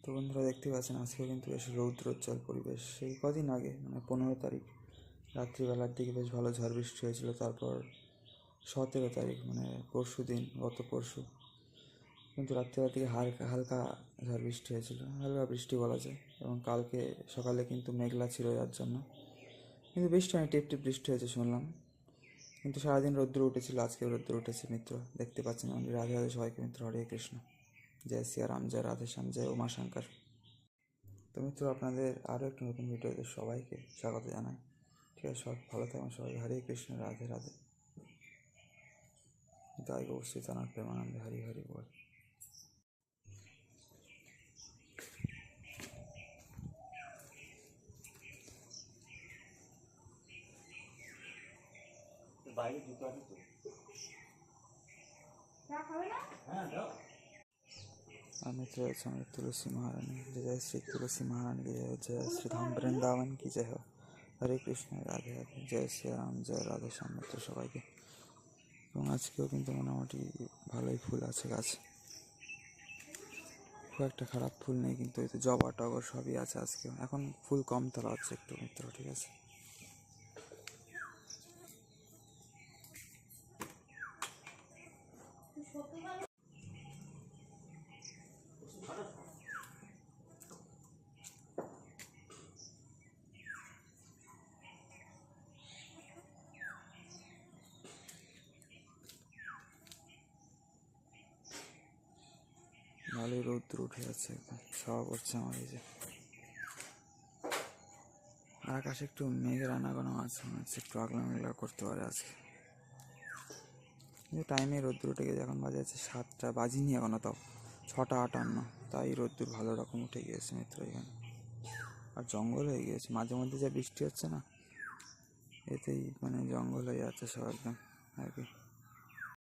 তো বন্ধুরা দেখতে পাচ্ছেন আজকেও কিন্তু বেশ রৌদ্রোজ্জ্বল পরিবেশ। সেই কদিন আগে মানে 15 তারিখ রাত্রিবেলার দিকে বেশ ভালো ঝড় বৃষ্টি হয়েছিল। তারপর 17 তারিখ মানে গত পরশু কিন্তু রাত্রিবেলার দিকে হালকা হালকা ঝড় বৃষ্টি হয়েছিল, হালকা বৃষ্টি বলা যায়। এবং কালকে সকালে কিন্তু মেঘলা ছিল যার জন্য কিন্তু বৃষ্টি হয়, টিপ টিপ বৃষ্টি হয়েছে শুনলাম। কিন্তু সারাদিন রৌদ্র উঠেছিল, আজকেও রৌদ্র উঠেছে মিত্র। দেখতে পাচ্ছেন রাধে রাধে সবাইকে মিত্র। হরে কৃষ্ণ, জয় সিয়ারাম, জয় রাধেশ্যাম, জয় উমাশঙ্কর। তো মিত্র আপনাদের আরও একটি নতুন ভিডিওতে সবাইকে স্বাগত জানাই। ঠিক আছে, সব ভালো থাকুন সবাই। হরে কৃষ্ণ, রাধে রাধে, জয় গৌ সীতানাথ প্রেমানন্দে, হরি হরি বল। বাইরে জুতো আছে তো, मित्र समेत तुलसी महारानी जय श्री तुलसी महारानी की जय, जय श्री धाम वृंदावन की जय हो। हरे कृष्ण, राधे राधे, जय श्री राम, जय राधे श्याम मित्र সবাইকে। এবং আজকেও কিন্তু মোটামুটি ভালোই ফুল আছে গাছে, খুব একটা খারাপ ফুল নেই, কিন্তু এই তো জবা টগর সবই আছে আজকেও। এখন ফুল কম তোলা হচ্ছে একটু মিত্র, ঠিক আছে। ভালোই রৌদ্র উঠে যাচ্ছে, একদম ছাওয়া পড়ছে আমার এই যে। আর আকাশে একটু মেঘের আনাগোনা আছে, মনে হচ্ছে একটু আগলা মেঘলা করতে পারে আজকে। কিন্তু টাইমে রোদ্দুর উঠে গেছে, এখন বাজে আছে 7টা, বাজিনি এখনো, তাও 6টা 58, তাই রোদ্দুর ভালো রকম উঠে গিয়েছে মিত্র এখানে। আর জঙ্গল হয়ে গিয়েছে, মাঝে মধ্যে যা বৃষ্টি হচ্ছে না, এতেই মানে জঙ্গল হয়ে যাচ্ছে সব একদম আর কি।